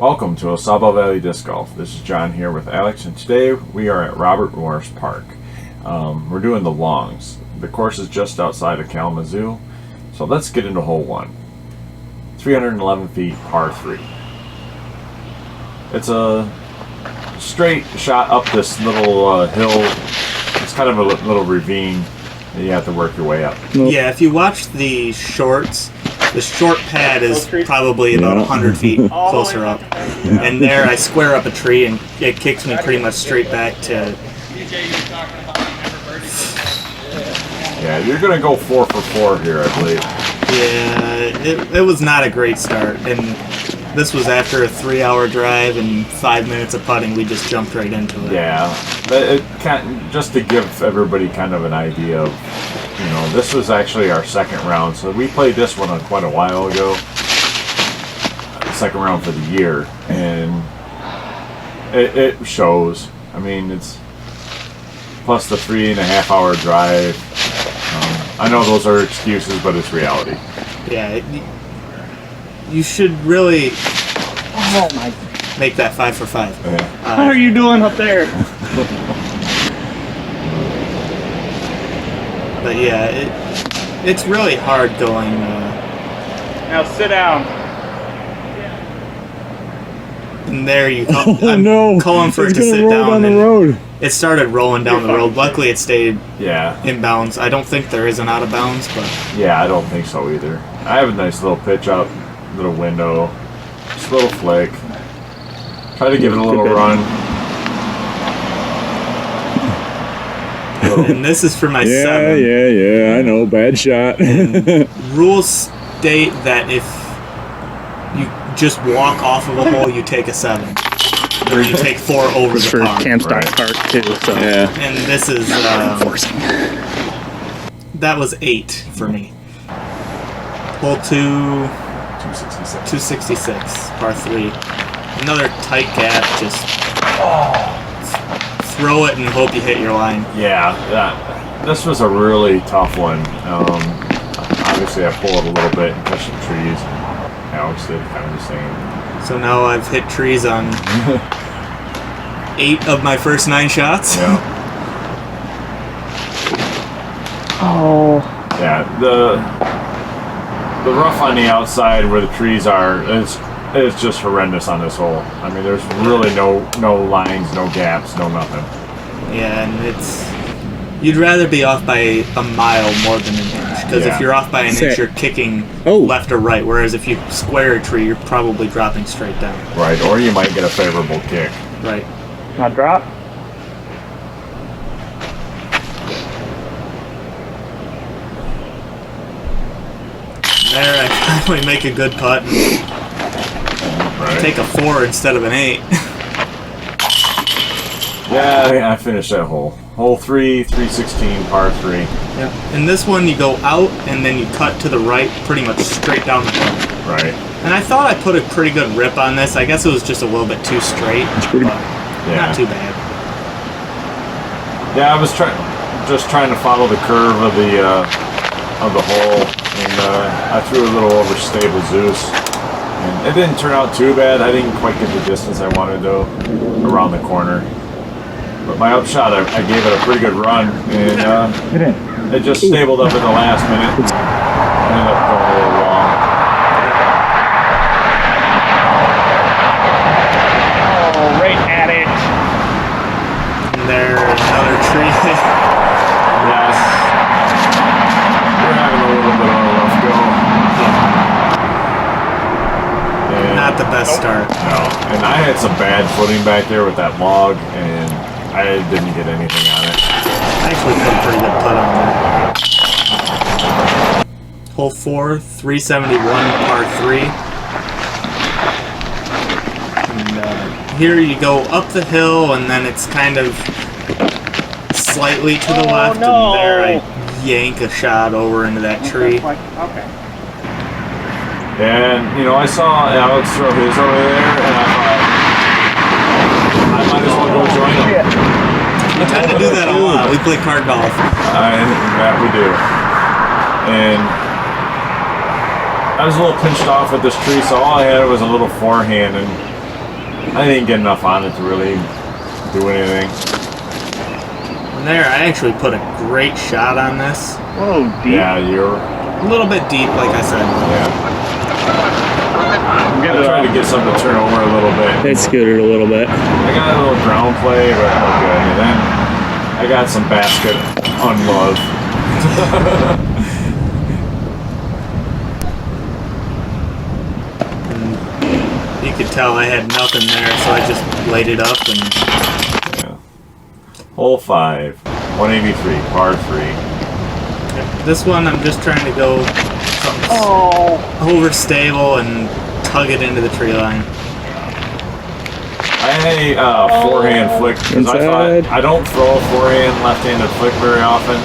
Welcome to Ausable Valley Disc Golf. This is John here with Alex, and today we are at Robert Morris Park. We're doing the longs. The course is just outside of Kalamazoo, so let's get into hole 1. 311 feet, par 3. It's a straight shot up this little hill. It's kind of a little ravine, and you have to work your way up. Yeah, if you watch the shorts, the short pad is probably about 100 feet closer up. And there I square up a tree and it kicks me pretty much straight back to... Yeah, you're going to go 4 for 4 here, I believe. Yeah, it was not a great start. And this was after a 3-hour drive and 5 minutes of putting. We just jumped right into it. Yeah, just to give everybody kind of an idea of, this was actually our second round. So we played this one quite a while ago. Second round for the year, and it shows. I mean, it's plus the 3.5-hour drive. I know those are excuses, but it's reality. Yeah, you should really make that 5 for 5. Yeah. How are you doing up there? But yeah, it's really hard going. Now sit down. And there you go. I'm calling for it to sit down. The road. It started rolling down the road. Luckily, it stayed in bounds. I don't think there is an out of bounds, but yeah, I don't think so either. I have a nice little pitch up, little window, just a little flick. Try to give it a little run. And this is for my 7. Yeah, I know, bad shot. Rules state that if you just walk off of a hole, you take a 7. Or you take 4 over the par. Can't stop cart too, so. Yeah. And this is... that was 8 for me. Hole 2... 266, par 3. Another tight gap, just... throw it and hope you hit your line. Yeah, this was a really tough one. Obviously, I pulled a little bit and touched some trees. Alex did kind of the same. So now I've hit trees on 8 of my first 9 shots. Yeah. Oh. Yeah, the rough on the outside where the trees are is just horrendous on this hole. I mean, there's really no lines, no gaps, no nothing. Yeah, and you'd rather be off by a mile more than an inch, because if you're off by an inch, you're kicking left or right, whereas if you square a tree, you're probably dropping straight down. Right, or you might get a favorable kick. Right. Not drop. There, I finally make a good putt. Take a 4 instead of an 8. Yeah, I finished that hole. Hole 3, 316, par 3. Yeah. In this one, you go out and then you cut to the right, pretty much straight down the hill. Right. And I thought I put a pretty good rip on this. I guess it was just a little bit too straight, but not too bad. Yeah, I was just trying to follow the curve of the hole, and I threw a little overstable Zeus. And it didn't turn out too bad. I didn't quite get the distance I wanted though around the corner. But my upshot, I gave it a pretty good run, and it just stabled up in the last minute. Ended up going a little long. Oh, right at it. And there, another tree. Yes. We're having a little bit of a rough go. And Not the best start. no, and I had some bad footing back there with that log, and I didn't get anything on it. I actually put a pretty good putt on there. Hole 4, 371, par 3. And here you go up the hill, and then it's kind of slightly to the left, and there I yank a shot over into that tree. Okay. And, I saw Alex throw his over there, and I thought, I might as well go join him. We tend to do that a lot. We play card golf. That we do. And I was a little pinched off with this tree, so all I had was a little forehand, and I didn't get enough on it to really do anything. And there, I actually put a great shot on this. Oh, deep. Yeah, you're... A little bit deep, like I said. Yeah. I'm gonna try to get something to turn over a little bit. It scooted a little bit. I got a little ground play, but no good. And then I got some basket unloved. You could tell I had nothing there, so I just laid it up and... Yeah. Hole 5, 183, par 3. This one, I'm just trying to go something overstable and tug it into the tree line. I had a forehand flick because I thought I don't throw a forehand left-handed flick very often,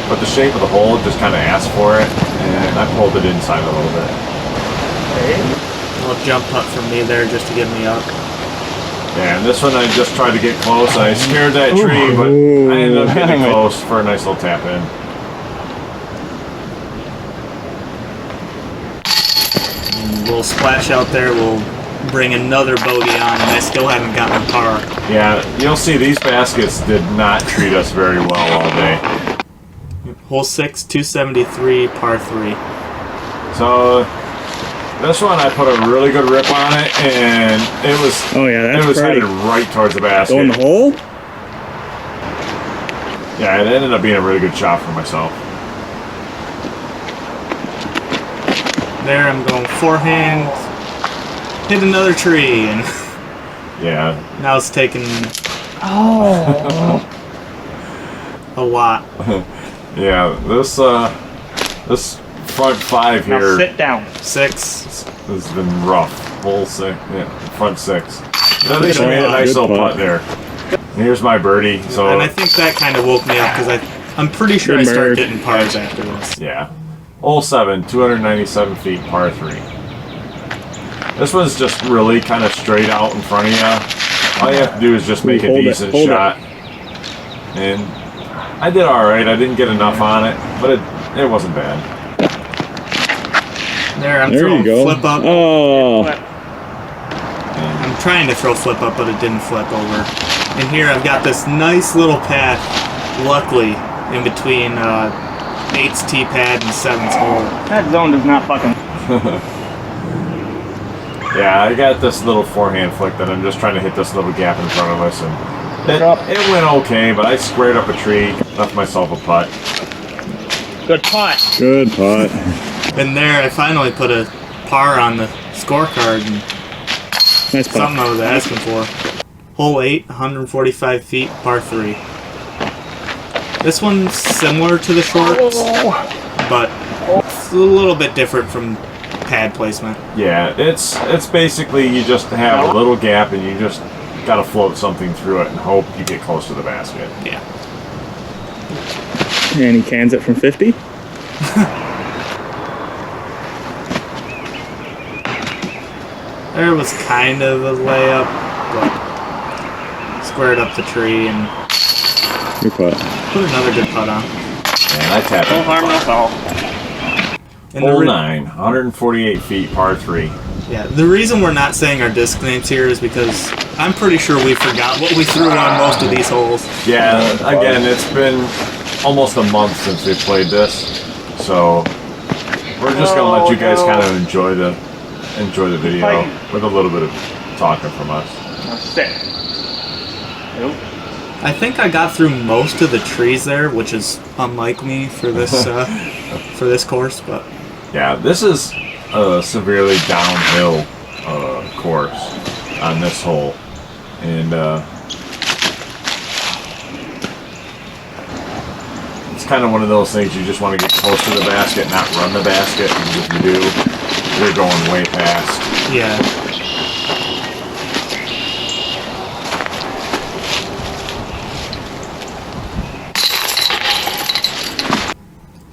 but the shape of the hole just kind of asked for it, and I pulled it inside a little bit. A little jump putt from me there just to get me up. Yeah, and this one I just tried to get close. I scared that tree, but I ended up getting close for a nice little tap in. Little splash out there will bring another bogey on, and I still haven't gotten a par. Yeah, you'll see these baskets did not treat us very well all day. Hole 6, 273, par 3. So this one I put a really good rip on it, and it was headed right towards the basket. Go in the hole? Yeah, it ended up being a really good shot for myself. There, I'm going forehand, hit another tree, and Yeah. now it's taking a lot. Yeah, this front 5 Now here sit down. 6. has been rough. Hole 6, yeah, front 6. At least I made a nice little putt there. And here's my birdie. So And I think that kind of woke me up because I'm pretty sure I start getting pars after this. yeah. Hole 7, 297 feet, par 3. This one's just really kind of straight out in front of you. All you have to do is just make a decent shot. And I did alright. I didn't get enough on it, but it wasn't bad. There, I'm There throwing you go. flip up. Oh. I'm trying to throw flip up, but it didn't flip over. And here I've got this nice little path, luckily, in between 8's tee pad and 7's hole. That zone does not fucking... Yeah, I got this little forehand flick that I'm just trying to hit this little gap in front of us, and it went okay, but I squared up a tree, left myself a putt. Good putt. Good putt. And there, I finally put a par on the scorecard, and Nice putt. something I was asking for. Hole 8, 145 feet, par 3. This one's similar to the shorts, but it's a little bit different from pad placement. Yeah, it's basically you just have a little gap and you just gotta float something through it and hope you get close to the basket. Yeah. And he cans it from 50. There was kind of a layup, but squared up the tree and Good putt. put another good putt on. And I tapped No it. harm, no foul. And the Hole re- 9, 148 feet, par 3. Yeah, the reason we're not saying our disc names here is because I'm pretty sure we forgot what we threw on most of these holes. Yeah, again, it's been almost a month since we played this, so we're just gonna let you guys kind of enjoy the video with a little bit of talking from us. Now sit. Nope. I think I got through most of the trees there, which is unlike me for this for this course, but Yeah, this is a severely downhill course on this hole, and it's kind of one of those things you just want to get close to the basket, not run the basket, because if you do, you're going way past. yeah.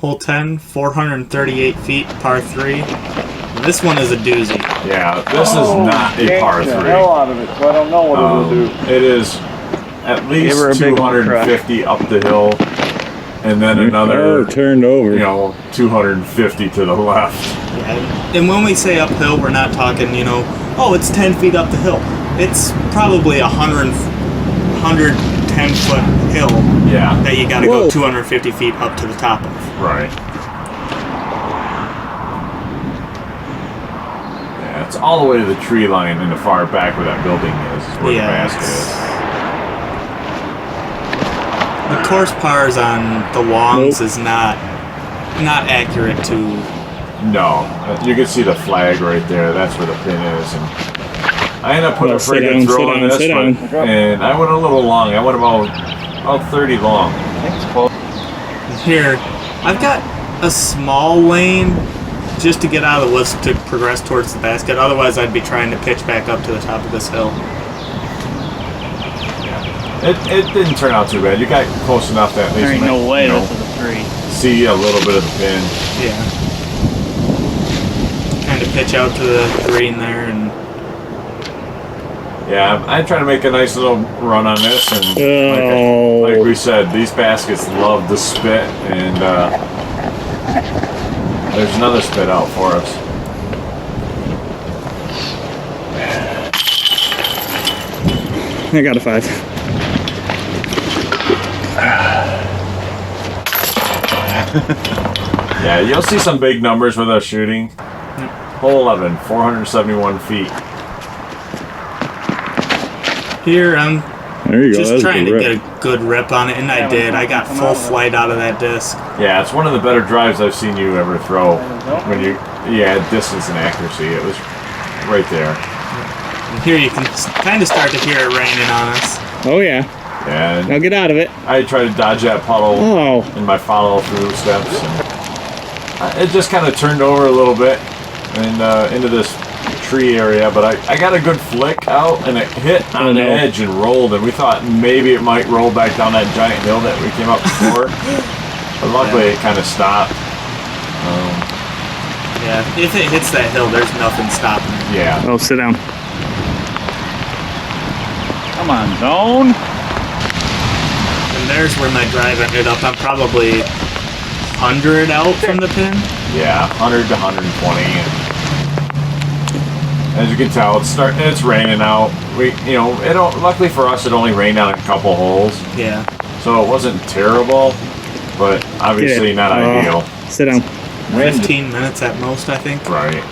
Hole 10, 438 feet, par 3. This one is a doozy. Yeah, this is not a par 3. out of it, so I don't know what it'll do. It is at least her a big old 250 up the hill, and then another, turned over. 250 to the left. Yeah. And when we say uphill, we're not talking, oh, it's 10 feet up the hill. It's probably 110 foot hill Yeah. that you got to Whoa. go 250 feet up to the top of. Right. Yeah, it's all the way to the tree line in the far back where that building is where the basket is. The course pars on the longs is not accurate to. No, you can see the flag right there. That's where the pin is, and I ended up putting Well, a pretty sit good down, throw sit on down, this, sit and I went a little long. I went about 30 long. Here, I've got a small lane just to get out of the woods to progress towards the basket. Otherwise, I'd be trying to pitch back up to the top of this hill. It didn't turn out too bad. You got close enough that There ain't no way you know, this is a 3. see a little bit of the pin. Yeah. Kind of pitch out to the green there, and Yeah, I try to make a nice little run on this, and Oh. like we said, these baskets love to spit, and there's another spit out for us. I got a 5. Yeah, you'll see some big numbers with us shooting. Hole 11, 471 feet. here I'm There you go. just That was trying a to good get rip. a good rip on it, and I did. I got full flight out of that disc. Yeah, it's one of the better drives I've seen you ever throw. When you had distance and accuracy, it was right there. And here you can kind of start to hear it raining on us. Oh, yeah. And Now get out of it. I tried to dodge that puddle Oh. in my follow-through steps. And it just kind of turned over a little bit and into this tree area, but I got a good flick out, and it hit on the edge and rolled, and we thought maybe it might roll back down that giant hill that we came up before. But luckily it kind of stopped. Yeah, if it hits that hill, there's nothing stopping it. Yeah. Oh, sit down. Come on, zone. And there's where my drive ended up. I'm probably 100 out from the pin. Yeah, 100 to 120, and as you can tell, it's raining out. Luckily for us, it only rained on a couple holes, Yeah. so it wasn't terrible, but obviously not ideal. Sit down. 15 minutes at most, I think. Right.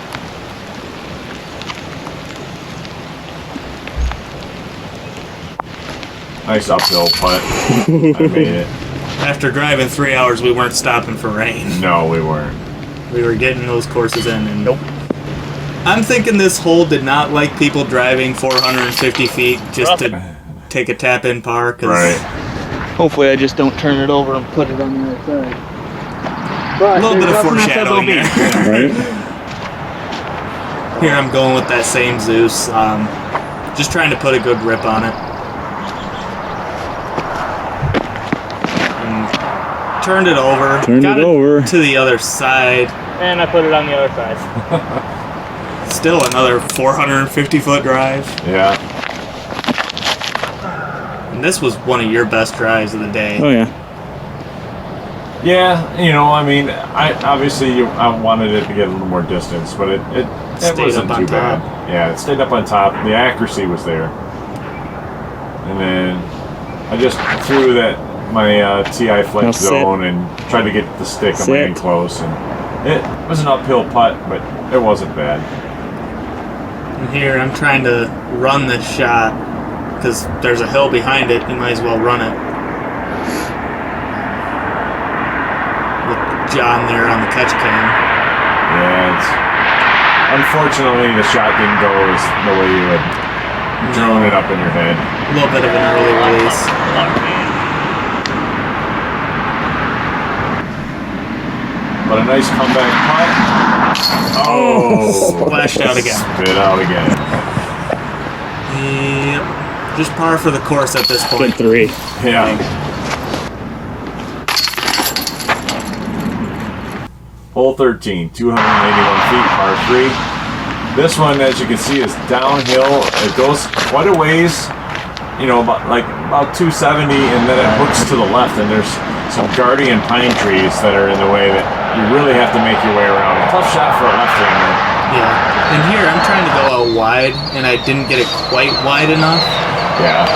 Nice uphill putt. I made it. After driving 3 hours, we weren't stopping for rain. No, we weren't. We were getting those courses in, and I'm thinking this hole did not like people driving 450 feet just to take a tap-in par. Right. Hopefully I just don't turn it over and put it on the other side. A little bit of foreshadowing there. Right? Here I'm going with that same Zeus. Just trying to put a good rip on it. And turned it over. Got it over. to the other side. And I put it on the other side. Still another 450 foot drive. Yeah. And this was one of your best drives of the day. Oh, yeah. Yeah, I mean, I wanted it to get a little more distance, but it Stayed wasn't up on too bad. top. Yeah, it stayed up on top. The accuracy was there. And then I just threw my TI Now flex sit. zone and tried to get the stick and Sit. land close. And it was an uphill putt, but it wasn't bad. And here I'm trying to run this shot because there's a hill behind it. You might as well run it. With John there on the catch cam. Yeah, unfortunately, the shot didn't go as the way you had drawn it up in your head. A little bit of an early release. But a nice comeback putt. Oh! Splashed out again. Spit out again. Yep. Just par for the course at this point. Good 3. Yeah. Hole 13, 281 feet, par 3. This one, as you can see, is downhill. It goes quite a ways you know, about 270, and then it hooks to the left, and there's some guardian pine trees that are in the way that you really have to make your way around. A tough shot for a left-hander. Yeah. And here I'm trying to go out wide, and I didn't get it quite wide enough. Yeah.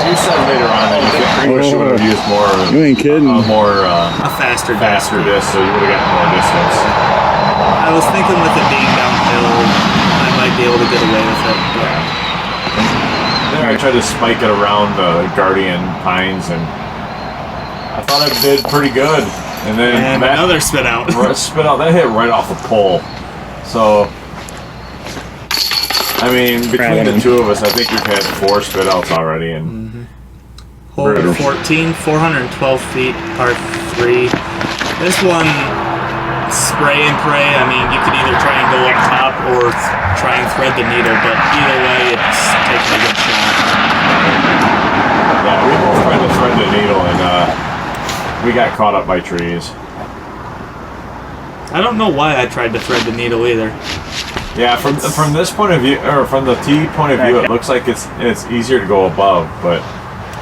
You said later on that you wish you would have used more of You ain't kidding. A faster disc. disc, so you would have gotten more distance. I was thinking with it being downhill, I might be able to get away with it. But There I tried to spike it around the guardian pines, and I thought it did pretty good. And then another spit out. That hit right off the pole. So, I mean, between the two of us, I think we've had 4 spit outs already. And Hole 14, 412 feet, par 3. This one, spray and pray. I mean, you could either try and go up top or try and thread the needle, but either way, it's taking a good shot. Yeah, we both tried to thread the needle, and we got caught up by trees. I don't know why I tried to thread the needle either. Yeah, from this point of view, or from the tee point of view, it looks like it's easier to go above, but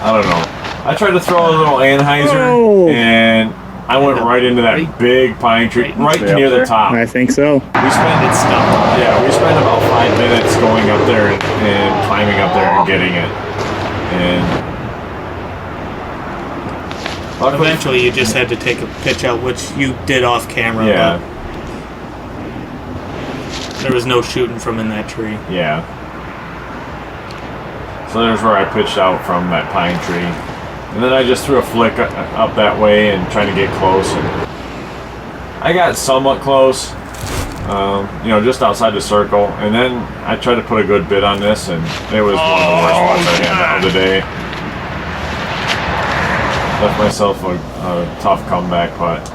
I don't know. I tried to throw a little Anheuser, and I went right into that big pine tree, right near the top. I think so. We spent about 5 minutes going up there and climbing up there and getting it. And eventually you just had to take a pitch out, which you did off camera, yeah. but there was no shooting from in that tree. Yeah. So there's where I pitched out from that pine tree. And then I just threw a flick up that way and trying to get close. And I got somewhat close, you know, just outside the circle. And then I tried to put a good bit on this, and it was one of the worst ones I had of the day. Left myself a tough comeback putt.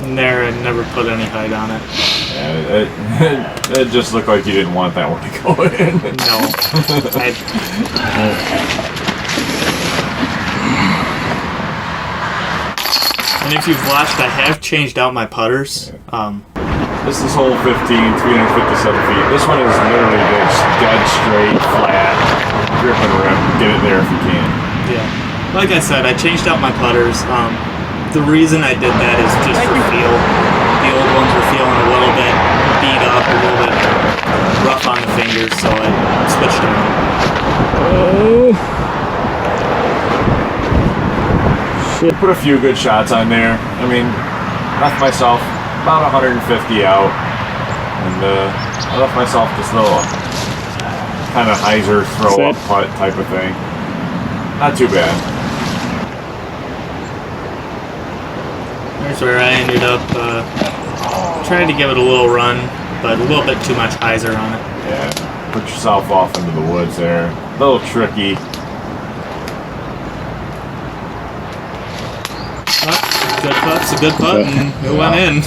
And there, I never put any height on it. Yeah, it just looked like you didn't want that one to go in. No. And if you've watched, I have changed out my putters. This is hole 15, 357 feet. This one is literally just dead straight, flat, grip and rip. Get it there if you can. Yeah. Like I said, I changed out my putters. The reason I did that is just for feel. The old ones were feeling a little bit beat up, a little bit rough on the fingers, so I switched them out. Shit. Put a few good shots on there. I mean, left myself about 150 out, and I left myself this little kind of hyzer throw up putt type of thing. Not too bad. There's where I ended up trying to give it a little run, but a little bit too much hyzer on it. Yeah, put yourself off into the woods there. A little tricky. Good putt's a good putt, and it went in.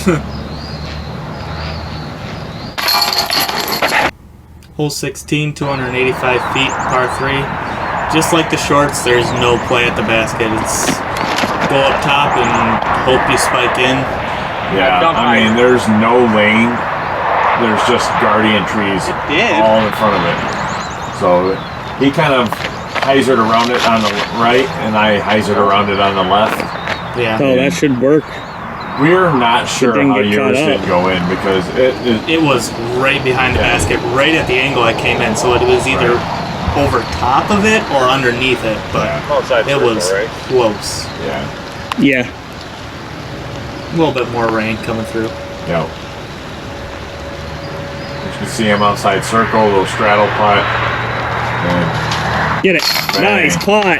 Hole 16, 285 feet, par 3. Just like the shorts, there's no play at the basket. It's go up top and hope you spike in. Yeah, I mean, there's no lane. There's just guardian trees all in front of it. So he kind of hyzered around it on the right, and I hyzered around it on the left. Yeah. Oh, that should work. We're not sure how yours didn't go in because it was right behind the basket, right at the angle I came in. So it was either over top of it or underneath it, but it was close. Yeah. Yeah. A little bit more rain coming through. Yep. You can see him outside circle, a little straddle putt. And get it. bang. Nice putt.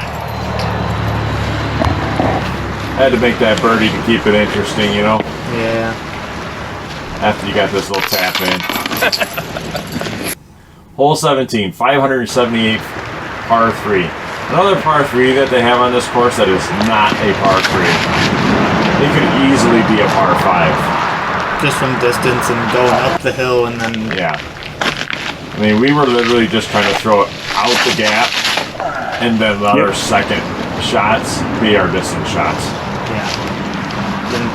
Had to make that birdie to keep it interesting, you know? Yeah. After you got this little tap in. Hole 17, 578 par 3. Another par 3 that they have on this course that is not a par 3. It could easily be a par 5. Just from distance and going up the hill and then... Yeah. I mean, we were literally just trying to throw it out the gap and then let our second shots be our distance shots. Yeah. And,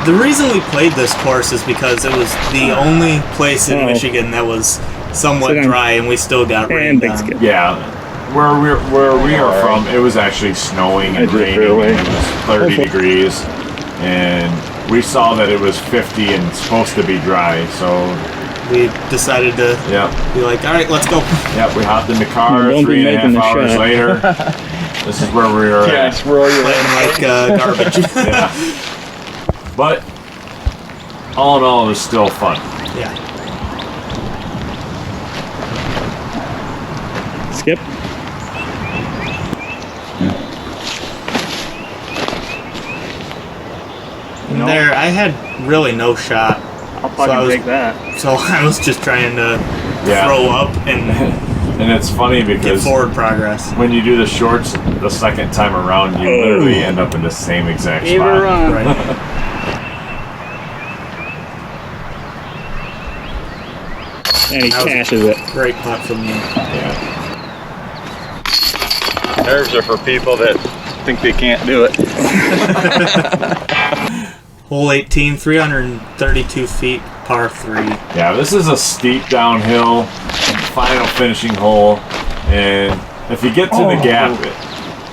the reason we played this course is because it was the only place in Michigan that was somewhat Sit down. dry, and we still got And rained big on. skip. Yeah, where we are from, it was actually snowing and I did raining. fairway. And it was 30 degrees, and we saw that it was 50 and supposed to be dry. So We decided to yeah, be like, all right, let's go. yeah, we hopped in the car. Don't be 3.5 making the hours shot. later, this is where we were at. Yes, roll your Playing like garbage. Yeah, but all in all, it was still fun. Yeah. Skip. And there, I had really no shot. I'll So I fucking was- take that. So I was just trying to Yeah. throw up and And it's funny get because forward progress. when you do the shorts the second time around, you literally end up in the same exact Give her a spot. run. Right. And he That was- cashes it. Great putt from you. Yeah. nerves are for people that think they can't do it. Hole 18, 332 feet, par 3. Yeah, this is a steep downhill, final finishing hole, and if you get to the gap,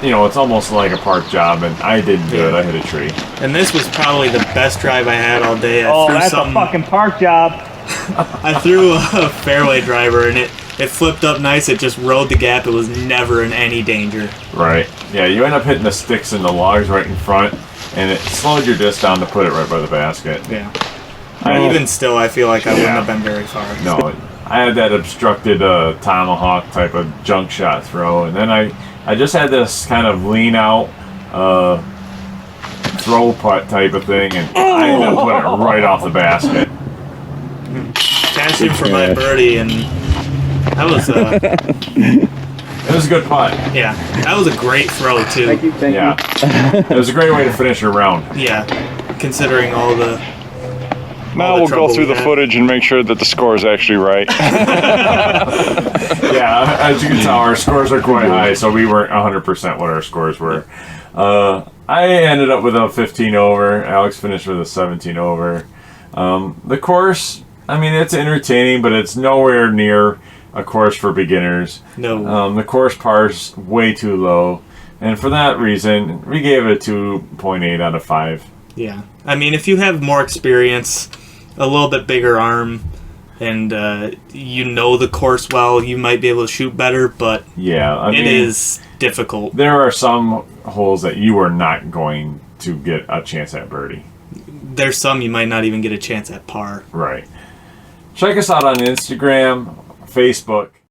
it's almost like a park job, and I didn't do it. I hit a tree. And this was probably the best drive I had all day. I threw something. park job. I threw a fairway driver and it flipped up nice. It just rode the gap. It was never in any danger. Right. Yeah, you end up hitting the sticks and the logs right in front, and it slowed your disc down to put it right by the basket. Yeah. Even still, I feel like I wouldn't Yeah. have been very far. No, I had that obstructed tomahawk type of junk shot throw, and then I just had this kind of lean out throw putt type of thing, and I ended up putting it right off the basket. Cashed in for my birdie, and that was It was a good putt. that was a great throw too. Thank you. Yeah, it was a great way to finish your round. Yeah, considering all the. Now the we'll go trouble through we the had. footage and make sure that the score is actually right. Yeah, as you can tell, our scores are quite high, so we weren't 100% what our scores were. I ended up with a 15 over. Alex finished with a 17 over. The course, I mean, it's entertaining, but it's nowhere near a course for beginners. No. The course par's way too low, and for that reason, we gave it a 2.8 out of 5. Yeah. I mean, if you have more experience, a little bit bigger arm, and you know the course well, you might be able to shoot better, but Yeah, I mean, it is difficult. there are some holes that you are not going to get a chance at birdie. There's some you might not even get a chance at par. Right. Check us out on Instagram, Facebook.